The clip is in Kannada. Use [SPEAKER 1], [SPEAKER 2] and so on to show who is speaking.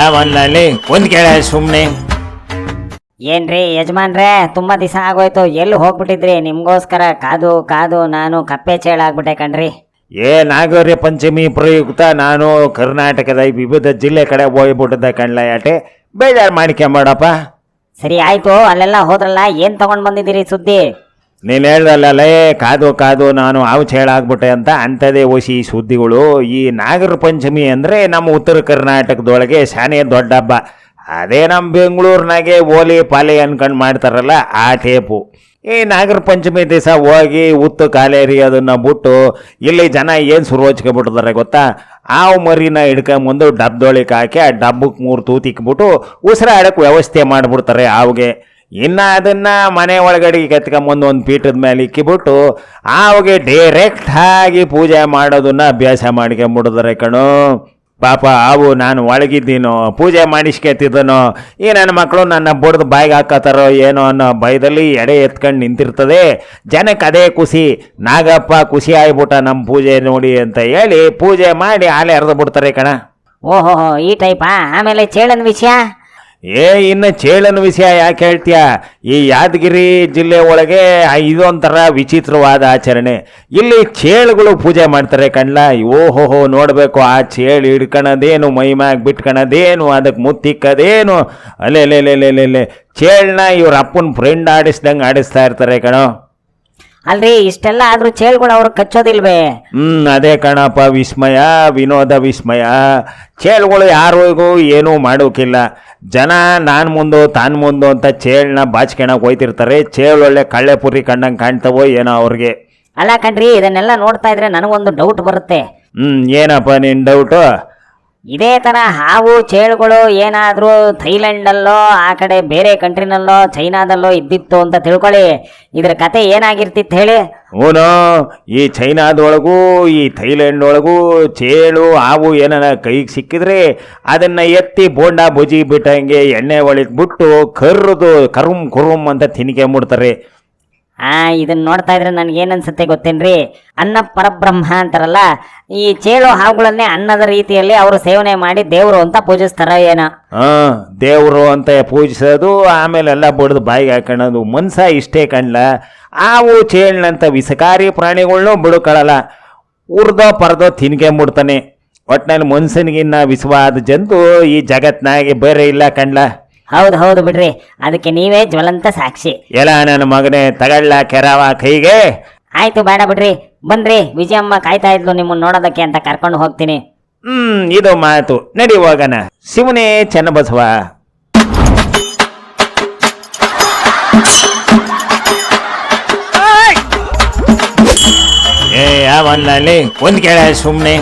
[SPEAKER 1] ಯಾವಲ್ಲಿ ಒಂದ್ ಕೇಳ ಸುಮ್ನೆ.
[SPEAKER 2] ಏನ್ರಿ ಯಜಮಾನ್ರೆ, ತುಂಬಾ ದಿವಸ ಆಗೋಯ್ತು, ಎಲ್ಲಿ ಹೋಗ್ಬಿಟ್ಟಿದ್ರಿ? ನಿಮ್ಗೋಸ್ಕರ ಕಾದು ಕಾದು ನಾನು ಕಪ್ಪೆ ಚೇಳಾಗ್ಬಿಟ್ಟೆ ಕಣ್ರಿ.
[SPEAKER 1] ನಾಗರ ಪಂಚಮಿ ಪ್ರಯುಕ್ತ ನಾನು ಕರ್ನಾಟಕದ ವಿವಿಧ ಜಿಲ್ಲೆ ಕಡೆ ಹೋಗ್ಬಿಟ್ಟಿದ್ದೆ ಕಣ್ಲಯಾಟೆ, ಬೇಜಾರು ಮಾಡ್ಕೊಂಬೇಡಪ್ಪ.
[SPEAKER 2] ಸರಿ ಆಯ್ತು, ಅಲ್ಲೆಲ್ಲ ಹೋದ್ರಲ್ಲ, ಏನ್ ತಗೊಂಡ್ ಬಂದಿದ್ದೀರಿ ಸುದ್ದಿ?
[SPEAKER 1] ನೀನು ಹೇಳ್ದಲ್ಲೇ ಕಾದು ಕಾದು ನಾನು ಹಾವು ಚೇಳಾಗ್ಬಿಟ್ಟೆ ಅಂತ, ಅಂಥದೇ ಓಸಿ ಸುದ್ದಿಗಳು. ಈ ನಾಗರ ಪಂಚಮಿ ಅಂದರೆ ನಮ್ಮ ಉತ್ತರ ಕರ್ನಾಟಕದೊಳಗೆ ಶಾನೆ ದೊಡ್ಡ ಹಬ್ಬ. ಅದೇ ನಮ್ಮ ಬೆಂಗಳೂರಿನಾಗೆ ಓಲಿ ಪಾಲಿ ಅನ್ಕೊಂಡು ಮಾಡ್ತಾರಲ್ಲ ಆ ಟೇಪು. ಈ ನಾಗರ ಪಂಚಮಿ ದಿವಸ ಹೋಗಿ ಉತ್ತು ಕಾಲೇರಿ ಅದನ್ನು ಬಿಟ್ಟು ಇಲ್ಲಿ ಜನ ಏನು ಶುರು ಹಚ್ಕೊಬಿಟ್ಟಿದ್ದಾರೆ ಗೊತ್ತಾ? ಹಾವು ಮರಿನ ಹಿಡ್ಕೊಂಬಂದು ಡಬ್ಬದೊಳಗೆ ಹಾಕಿ ಆ ಡಬ್ಬಕ್ಕೆ 3 ತೂತಿಕ್ಬಿಟ್ಟು ಉಸಿರಾಡಕ್ಕೆ ವ್ಯವಸ್ಥೆ ಮಾಡಿಬಿಡ್ತಾರೆ ಹಾವಿಗೆ. ಇನ್ನು ಅದನ್ನು ಮನೆ ಒಳಗಡೆ ಕೆತ್ಕೊಂಬಂದು ಒಂದು ಪೀಠದ ಮೇಲೆ ಇಕ್ಕಿಬಿಟ್ಟು ಹಾವಿಗೆ ಡೈರೆಕ್ಟಾಗಿ ಪೂಜೆ ಮಾಡೋದನ್ನ ಅಭ್ಯಾಸ ಮಾಡ್ಕೊಂಬಿಡಿದ್ರೆ ಕಣೋ. ಪಾಪ ಹಾವು ನಾನು ಒಳಗಿದ್ದೀನೋ ಪೂಜೆ ಮಾಡಿಸ್ಕೊತಿದ್ದನೋ, ಈ ನನ್ನ ಮಕ್ಕಳು ನನ್ನ ಬಡ್ದು ಬಾಯಿಗೆ ಹಾಕತ್ತಾರೋ ಏನೋ ಅನ್ನೋ ಭಯದಲ್ಲಿ ಎಡೆ ಎತ್ಕೊಂಡು ನಿಂತಿರ್ತದೆ. ಜನಕ್ಕೆ ಅದೇ ಖುಷಿ, ನಾಗಪ್ಪ ಖುಷಿ ಆಗ್ಬಿಟ್ಟ ನಮ್ಮ ಪೂಜೆ ನೋಡಿ ಅಂತ ಹೇಳಿ ಪೂಜೆ ಮಾಡಿ ಆಲೆ ಹರಿದು ಬಿಡ್ತಾರೆ ಕಣ.
[SPEAKER 2] ಓಹೋ, ಈ ಟೈಪಾ? ಆಮೇಲೆ ಚೇಳನ್ ವಿಷಯ?
[SPEAKER 1] ಇನ್ನು ಚೇಳನ ವಿಷಯ ಯಾಕೆ ಹೇಳ್ತೀಯ? ಈ ಯಾದಗಿರಿ ಜಿಲ್ಲೆ ಒಳಗೆ ಇದೊಂಥರ ವಿಚಿತ್ರವಾದ ಆಚರಣೆ. ಇಲ್ಲಿ ಚೇಳುಗಳು ಪೂಜೆ ಮಾಡ್ತಾರೆ ಕಣ್ಲ. ಓಹೋಹೋ, ನೋಡಬೇಕು ಆ ಚೇಳು ಹಿಡ್ಕೊಳೋದೇನು, ಮೈಮ್ಯಾಗ ಬಿಟ್ಕೊಳೋದೇನು, ಅದಕ್ಕೆ ಮುತ್ತಿಕ್ಕದೇನು, ಅಲ್ಲೇ ಚೇಳನ್ನ ಇವ್ರ ಅಪ್ಪನ ಫ್ರೆಂಡ್ ಆಡಿಸ್ದಂಗೆ ಆಡಿಸ್ತಾ ಇರ್ತಾರೆ ಕಣೋ.
[SPEAKER 2] ಅಲ್ರಿ, ಇಷ್ಟೆಲ್ಲ ಆದ್ರೂ ಚೇಳುಗಳು ಅವ್ರು ಕಚ್ಚೋದಿಲ್ವೇ?
[SPEAKER 1] ಅದೇ ಕಣಪ್ಪ ವಿಸ್ಮಯ, ವಿನೋದ ವಿಸ್ಮಯ. ಚೇಳುಗಳು ಯಾರಿಗೂ ಏನೂ ಮಾಡೋಕ್ಕಿಲ್ಲ. ಜನ ನಾನು ಮುಂದೋ ತಾನು ಮುಂದೋ ಅಂತ ಚೇಳನ್ನ ಬಾಚ್ಕೊಳಕ್ಕೆ ಹೋಯ್ತಿರ್ತಾರೆ. ಚೇಳು ಒಳ್ಳೆ ಕಳ್ಳೆ ಪುರಿ ಕಣ್ಣಂಗೆ ಕಾಣ್ತವೋ ಏನೋ ಅವ್ರಿಗೆ.
[SPEAKER 2] ಅಲ್ಲ ಕಣ್ರಿ, ಇದನ್ನೆಲ್ಲ ನೋಡ್ತಾ ಇದ್ರೆ ನನಗೊಂದು ಡೌಟ್ ಬರುತ್ತೆ.
[SPEAKER 1] ಏನಪ್ಪ ನಿನ್ನ ಡೌಟು?
[SPEAKER 2] ಇದೇ ತರ ಹಾವು ಚೇಳುಗಳು ಏನಾದ್ರೂ ಥೈಲ್ಯಾಂಡಲ್ಲೋ ಆ ಕಡೆ ಬೇರೆ ಕಂಟ್ರಿನಲ್ಲೋ ಚೈನಾದಲ್ಲೋ ಇದ್ದಿತ್ತು ಅಂತ ತಿಳ್ಕೊಳ್ಳಿ, ಇದ್ರ ಕತೆ ಏನಾಗಿರ್ತಿತ್ತು ಹೇಳಿ?
[SPEAKER 1] ಓನೋ, ಈ ಚೈನಾದೊಳಗೂ ಈ ಥೈಲ್ಯಾಂಡ್ ಒಳಗೂ ಚೇಳು ಹಾವು ಏನಾರ ಕೈಗೆ ಸಿಕ್ಕಿದ್ರೆ ಅದನ್ನು ಎತ್ತಿ ಬೋಂಡಾ ಬುಜಿ ಬಿಟ್ಟಂಗೆ ಎಣ್ಣೆ ಒಳಗೆ ಬಿಟ್ಟು ಕರ್ದು ಕುರುಮ್ ಅಂತ ತಿನ್ಕೊಂಬಿಡ್ತಾರೆ.
[SPEAKER 2] ಇದನ್ನ ನೋಡ್ತಾ ಇದ್ರೆ ನನ್ಗೇನ್ ಅನ್ಸುತ್ತೆ ಗೊತ್ತೇನ್ರಿ? ಅನ್ನ ಪರಬ್ರಹ್ಮ ಅಂತಾರಲ್ಲ, ಈ ಚೇಳು ಹಾವುಗಳನ್ನೇ ಅನ್ನದ ರೀತಿಯಲ್ಲಿ ಅವರು ಸೇವನೆ ಮಾಡಿ ದೇವರು ಅಂತ ಪೂಜಿಸ್ತಾರ ಏನೋ.
[SPEAKER 1] ದೇವರು ಅಂತ ಪೂಜಿಸೋದು, ಆಮೇಲೆಲ್ಲ ಬಡ್ದು ಬಾಯಿಗೆ ಹಾಕೊಳ್ಳೋದು. ಮನ್ಸ ಇಷ್ಟೇ ಕಣ್ಲ. ಹಾವು ಚೇಳಿನಂತ ವಿಷಕಾರಿ ಪ್ರಾಣಿಗಳ್ನೂ ಬಿಡುಕೊಳ್ಳಲ್ಲ, ಉರ್ದೋ ಪರದೋ ತಿನ್ಕೊಂಬಿಡ್ತಾನೆ. ಒಟ್ಟಿನಲ್ಲಿ ಮನ್ಸನಿಗಿನ್ನ ವಿಷವಾದ ಜಂತು ಈ ಜಗತ್ನಾಗೆ ಬೇರೆ ಇಲ್ಲ ಕಣ್ಲ.
[SPEAKER 2] ಹೌದು ಬಿಡ್ರಿ, ಅದಕ್ಕೆ ನೀವೇ ಜ್ವಲಂತ ಸಾಕ್ಷಿ.
[SPEAKER 1] ಎಲ್ಲ ನನ್ನ ಮಗನೇ, ತಗೊಳ್ಳ ಕೆರವ ಕೈಗೆ.
[SPEAKER 2] ಆಯ್ತು, ಬೇಡ ಬಿಡ್ರಿ, ಬನ್ರಿ, ವಿಜಯಮ್ಮ ಕಾಯ್ತಾ ಇದ್ಲು ನಿಮ್ಮನ್ನ ನೋಡೋದಕ್ಕೆ ಅಂತ ಕರ್ಕೊಂಡು ಹೋಗ್ತೀನಿ.
[SPEAKER 1] ಇದು ಮಾತು, ನಡಿ ಹೋಗೋಣ. ಶಿವನೇ ಚನ್ನಬಸವ. ಯಾವಲ್ಲಿ ಒಂದ್ ಕೇಳ ಸುಮ್ನೆ.